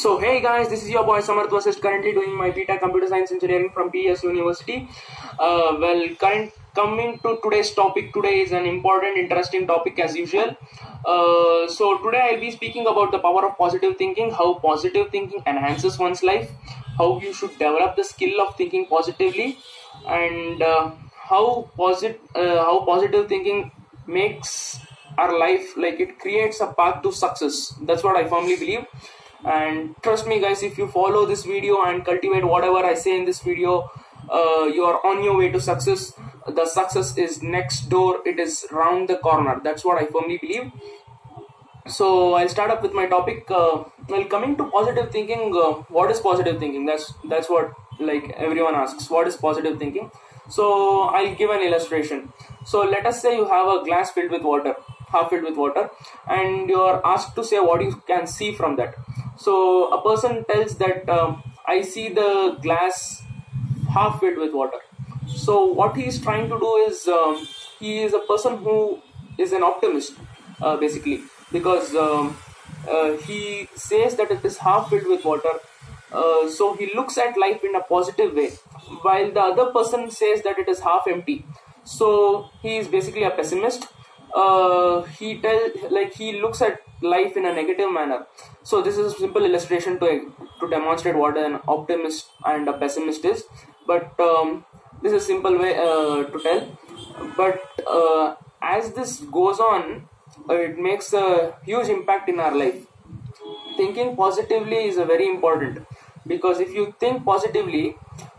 So hey guys, this is your boy Samarth Vasist, currently doing my BTech Computer Science Engineering from PS University. Coming to today's topic, today is an important, interesting topic as usual. So today I'll be speaking about the power of positive thinking, how positive thinking enhances one's life, how you should develop the skill of thinking positively, and how positive thinking makes our life, like it creates a path to success. That's what I firmly believe. And trust me guys, if you follow this video and cultivate whatever I say in this video, you are on your way to success. The success is next door, it is round the corner. That's what I firmly believe. So I'll start up with my topic. Coming to positive thinking, what is positive thinking? That's what, like, everyone asks, what is positive thinking? So I'll give an illustration. So let us say you have a glass filled with water, half filled with water, and you are asked to say what you can see from that. So a person tells that I see the glass half filled with water. So what he is trying to do is, he is a person who is an optimist, basically, because he says that it is half filled with water. So he looks at life in a positive way, while the other person says that it is half empty. So he is basically a pessimist. He looks at life in a negative manner. So this is a simple illustration to demonstrate what an optimist and a pessimist is. But this is a simple way to tell. But as this goes on, it makes a huge impact in our life. Thinking positively is very important, because if you think positively,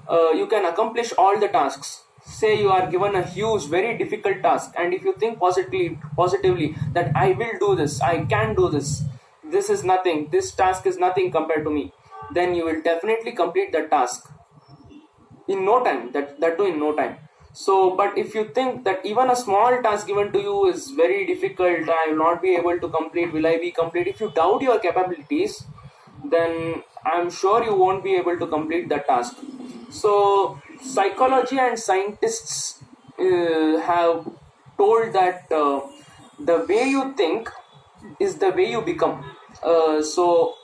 you can accomplish all the tasks. Say you are given a huge, very difficult task, and if you think positively that I will do this, I can do this, this is nothing, this task is nothing compared to me, then you will definitely complete the task in no time, that too in no time. So, but if you think that even a small task given to you is very difficult, I will not be able to complete, will I be complete? If you doubt your capabilities, then I'm sure you won't be able to complete that task. So psychology and scientists have told that the way you think is the way you become. So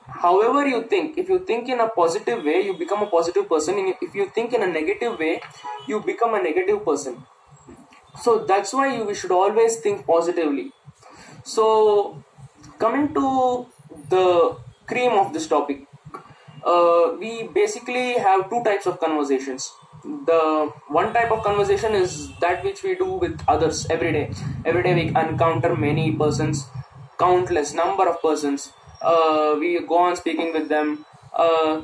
however you think, if you think in a positive way, you become a positive person. If you think in a negative way, you become a negative person. So that's why we should always think positively. So coming to the cream of this topic, we basically have two types of conversations. The one type of conversation is that which we do with others every day. Every day we encounter many persons, countless number of persons. We go on speaking with them.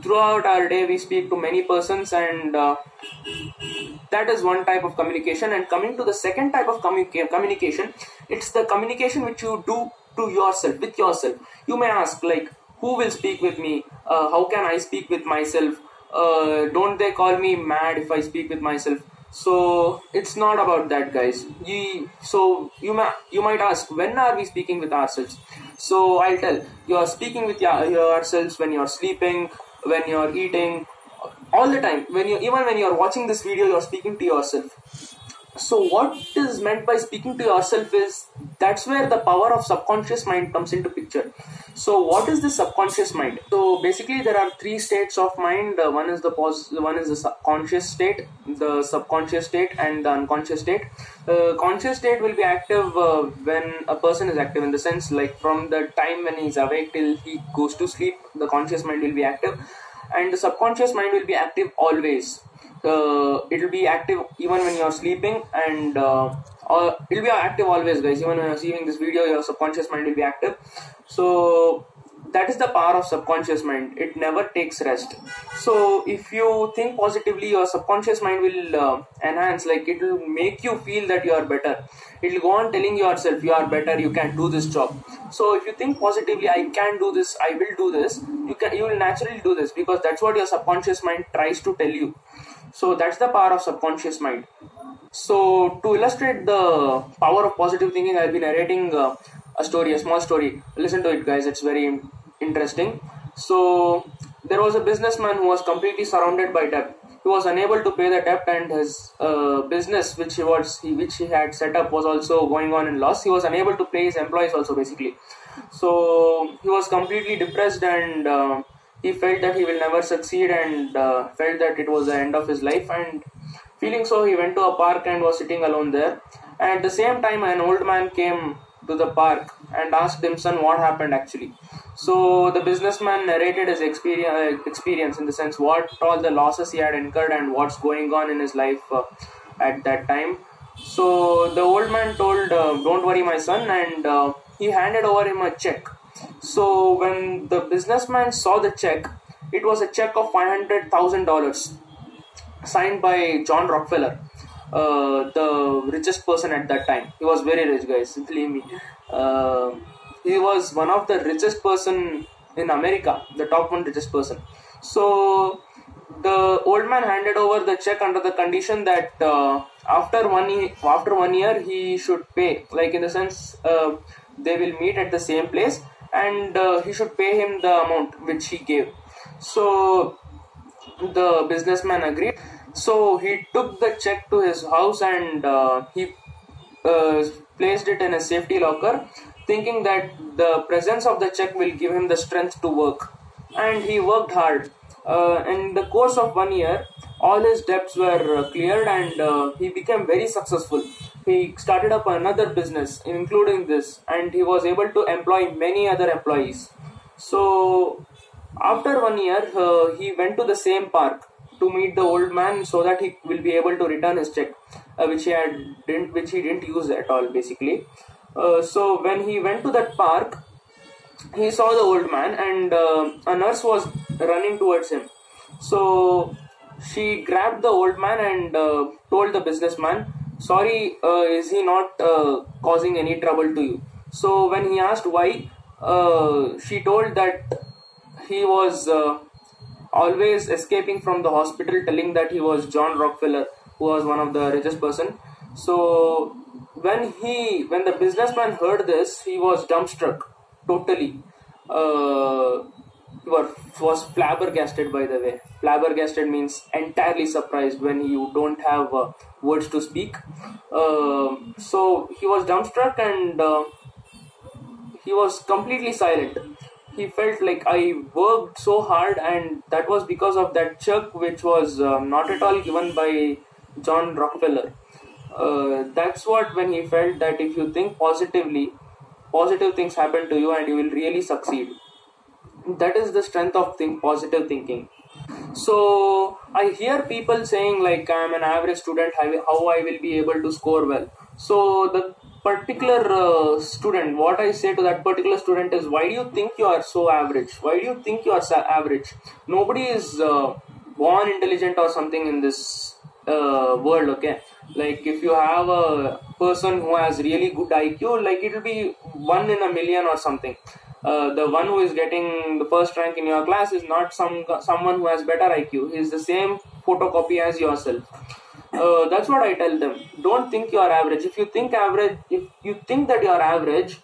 Throughout our day we speak to many persons, and that is one type of communication. And coming to the second type of communication, it's the communication which you do to yourself, with yourself. You may ask, like, who will speak with me? How can I speak with myself? Don't they call me mad if I speak with myself? So it's not about that, guys. So you might ask, when are we speaking with ourselves? So I'll tell you, are speaking with yourselves when you're sleeping, when you're eating, all the time. Even when you're watching this video, you're speaking to yourself. So what is meant by speaking to yourself is, that's where the power of subconscious mind comes into picture. So what is the subconscious mind? So basically there are three states of mind. One is the conscious state, the subconscious state, and the unconscious state. Conscious state will be active when a person is active, in the sense, like, from the time when he's awake till he goes to sleep, the conscious mind will be active, and the subconscious mind will be active always. It will be active even when you're sleeping, and it will be active always, guys. Even when you're seeing this video, your subconscious mind will be active. So that is the power of subconscious mind. It never takes rest. So if you think positively, your subconscious mind will enhance, like, it will make you feel that you are better. It will go on telling yourself you are better, you can do this job. So if you think positively, I can do this, I will do this, you will naturally do this, because that's what your subconscious mind tries to tell you. So that's the power of subconscious mind. So to illustrate the power of positive thinking, I'll be narrating a small story. Listen to it, guys, it's very interesting. So there was a businessman who was completely surrounded by debt. He was unable to pay the debt, and his business which he had set up was also going on in loss. He was unable to pay his employees also, basically. So he was completely depressed, and he felt that he will never succeed, and felt that it was the end of his life. And feeling so, he went to a park and was sitting alone there. And at the same time, an old man came to the park and asked him, "Son, what happened actually?" So the businessman narrated his experience in the sense what all the losses he had incurred and what's going on in his life at that time. So the old man told, "Don't worry, my son," and he handed over him a check. So when the businessman saw the check, it was a check of $500,000 signed by John Rockefeller, the richest person at that time. He was very rich, guys. Believe me. He was one of the richest person in America, the top one richest person. So the old man handed over the check under the condition that after 1 year he should pay, like in the sense they will meet at the same place, and he should pay him the amount which he gave. So the businessman agreed. So he took the check to his house, and he placed it in a safety locker, thinking that the presence of the check will give him the strength to work. And he worked hard. In the course of 1 year, all his debts were cleared, and he became very successful. He started up another business, including this, and he was able to employ many other employees. So after 1 year, he went to the same park to meet the old man so that he will be able to return his check, which he didn't use at all, basically. So when he went to that park, he saw the old man, and a nurse was running towards him. So she grabbed the old man and told the businessman, "Sorry, is he not causing any trouble to you?" So when he asked why, she told that he was always escaping from the hospital, telling that he was John Rockefeller, who was one of the richest person. So when the businessman heard this, he was dumbstruck totally. He was flabbergasted, by the way. Flabbergasted means entirely surprised, when you don't have words to speak. So he was dumbstruck, and he was completely silent. He felt like, I worked so hard, and that was because of that check which was not at all given by John Rockefeller. That's what, when he felt that if you think positively, positive things happen to you and you will really succeed. That is the strength of positive thinking. So I hear people saying like, I am an average student, how I will be able to score well. So the particular student, what I say to that particular student is, why do you think you are so average? Why do you think you are average? Nobody is born intelligent or something in this world, okay? Like if you have a person who has really good IQ, like it will be 1 in a million or something. The one who is getting the first rank in your class is not someone who has better IQ. He is the same photocopy as yourself. That's what I tell them. Don't think you are average. If you think that you are average,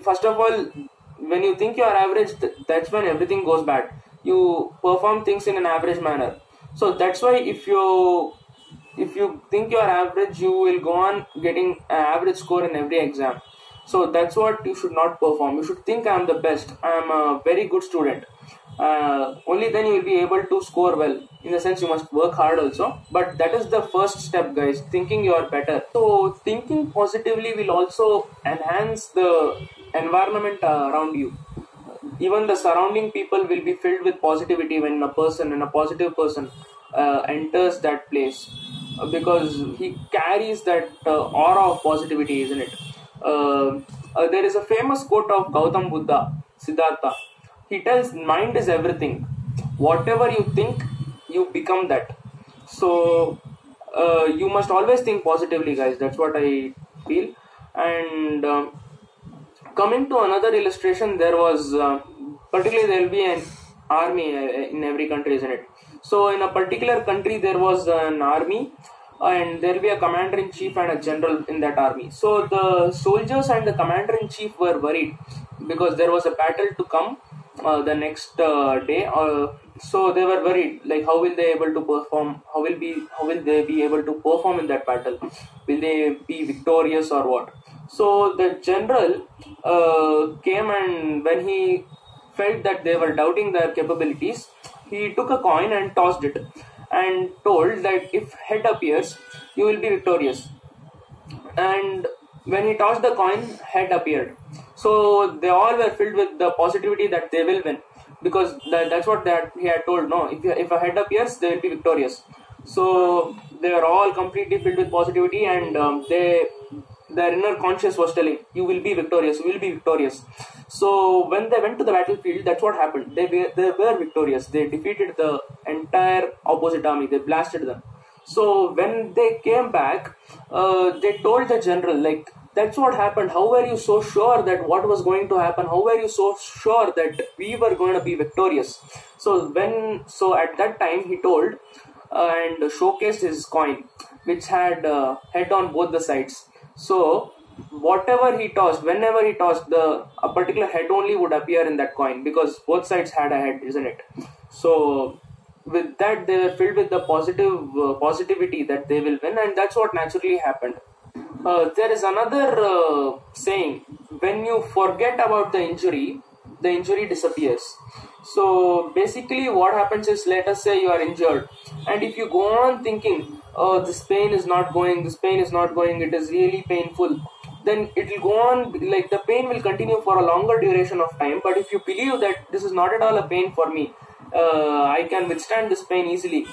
first of all, when you think you are average, that's when everything goes bad. You perform things in an average manner. So that's why if you think you are average, you will go on getting an average score in every exam. So that's what you should not perform. You should think, I am the best, I am a very good student. Only then you will be able to score well. In the sense, you must work hard also, but that is the first step, guys, thinking you are better. So thinking positively will also enhance the environment around you. Even the surrounding people will be filled with positivity when a positive person enters that place, because he carries that aura of positivity, isn't it? There is a famous quote of Gautam Buddha, Siddhartha. He tells, mind is everything. Whatever you think, you become that. So you must always think positively, guys. That's what I feel. And coming to another illustration, there was particularly there will be an army in every country, isn't it? So in a particular country, there was an army, and there will be a commander-in-chief and a general in that army. So the soldiers and the commander-in-chief were worried because there was a battle to come the next day. So they were worried, like how will they able to perform? How will they be able to perform in that battle? Will they be victorious or what? So the general came, and when he felt that they were doubting their capabilities, he took a coin and tossed it and told that if head appears, you will be victorious. And when he tossed the coin, head appeared. So they all were filled with the positivity that they will win, because that's what that he had told. No, if a head appears, they will be victorious. So they were all completely filled with positivity, and their inner conscious was telling, you will be victorious, you will be victorious. So when they went to the battlefield, that's what happened. They were victorious. They defeated the entire opposite army. They blasted them. So when they came back, they told the general, like, that's what happened. How were you so sure that what was going to happen? How were you so sure that we were going to be victorious? So at that time he told and showcased his coin, which had head on both the sides. So whatever he tossed, whenever he tossed, a particular head only would appear in that coin, because both sides had a head, isn't it? So with that, they were filled with the positivity that they will win, and that's what naturally happened. There is another saying: when you forget about the injury disappears. So basically, what happens is, let us say you are injured, and if you go on thinking, "Oh, this pain is not going, this pain is not going, it is really painful," then it will go on, like the pain will continue for a longer duration of time. But if you believe that this is not at all a pain for me, I can withstand this pain easily,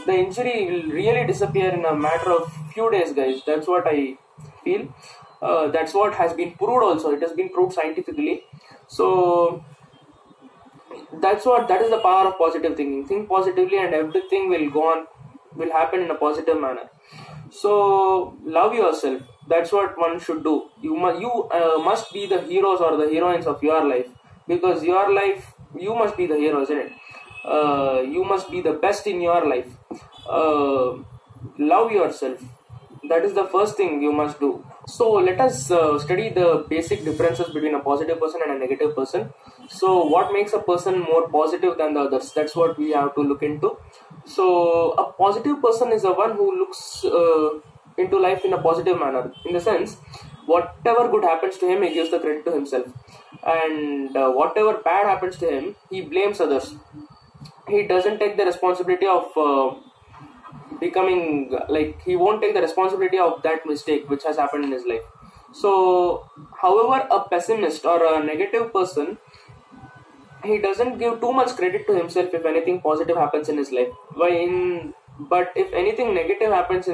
the injury will really disappear in a matter of few days, guys. That's what I feel. That's what has been proved also. It has been proved scientifically. So that is the power of positive thinking. Think positively, and everything will happen in a positive manner. So love yourself. That's what one should do. You must be the heroes or the heroines of your life, because your life, you must be the hero, isn't it? You must be the best in your life. Love yourself. That is the first thing you must do. So let us study the basic differences between a positive person and a negative person. So what makes a person more positive than the others? That's what we have to look into. So a positive person is the one who looks into life in a positive manner. In the sense, whatever good happens to him, he gives the credit to himself, and whatever bad happens to him, he blames others. He doesn't take the responsibility of becoming, like, he won't take the responsibility of that mistake which has happened in his life. So however, a pessimist or a negative person, he doesn't give too much credit to himself if anything positive happens in his life. But if anything negative happens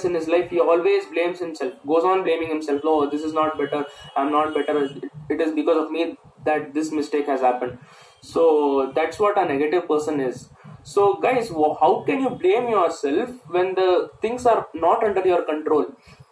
in his life, he always blames himself, goes on blaming himself. No, this is not better, I'm not better, it is because of me that this mistake has happened. So that's what a negative person is. So guys, how can you blame yourself when the things are not under your control?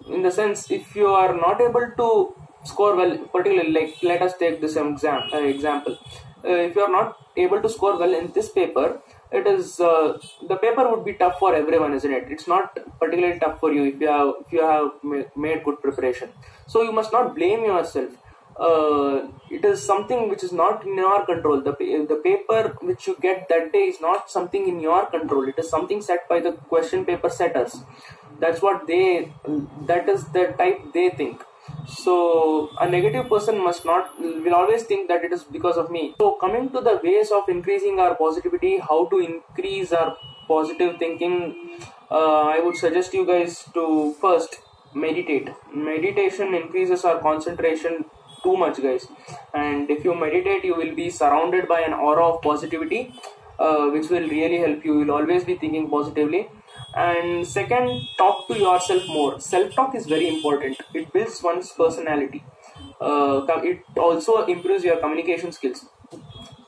In the sense, if you are not able to score well, particularly, like, let us take this example. If you are not able to score well in this paper, it is the paper would be tough for everyone, isn't it? It's not particularly tough for you if you have made good preparation. So you must not blame yourself. It is something which is not in your control. The paper which you get that day is not something in your control. It is something set by the question paper setters. That is the type they think. So a negative person will always think that it is because of me. So coming to the ways of increasing our positivity, how to increase our positive thinking, I would suggest you guys to first meditate. Meditation increases our concentration too much, guys, and if you meditate, you will be surrounded by an aura of positivity, which will really help you. You will always be thinking positively. And second, talk to yourself more. Self-talk is very important. It builds one's personality. It also improves your communication skills.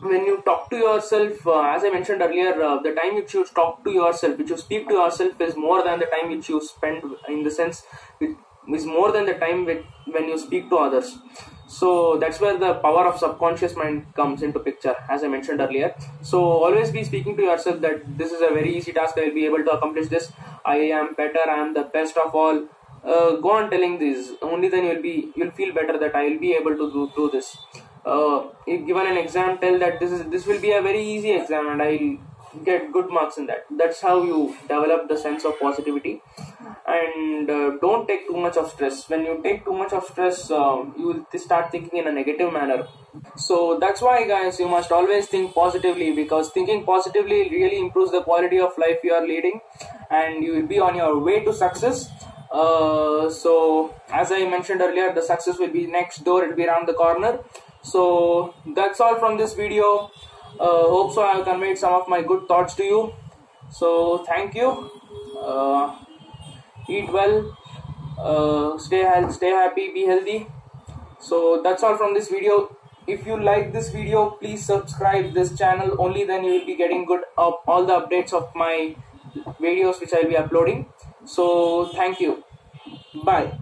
When you talk to yourself, as I mentioned earlier, the time which you talk to yourself, which you speak to yourself, is more than the time which you spend, in the sense, it is more than the time when you speak to others. So that's where the power of subconscious mind comes into picture, as I mentioned earlier. So always be speaking to yourself that this is a very easy task, I will be able to accomplish this, I am better, I am the best of all. Go on telling this, only then you'll feel better that I will be able to do this. If given an exam, tell that this will be a very easy exam, and get good marks in that. That's how you develop the sense of positivity. And don't take too much of stress. When you take too much of stress, you will start thinking in a negative manner. So that's why, guys, you must always think positively, because thinking positively really improves the quality of life you are leading, and you will be on your way to success. So as I mentioned earlier, the success will be next door, it will be around the corner. So that's all from this video. Hope so I have conveyed some of my good thoughts to you. So thank you. Eat well, stay happy, be healthy. So that's all from this video. If you like this video, please subscribe this channel. Only then you will be getting good all the updates of my videos which I will be uploading. So thank you. Bye.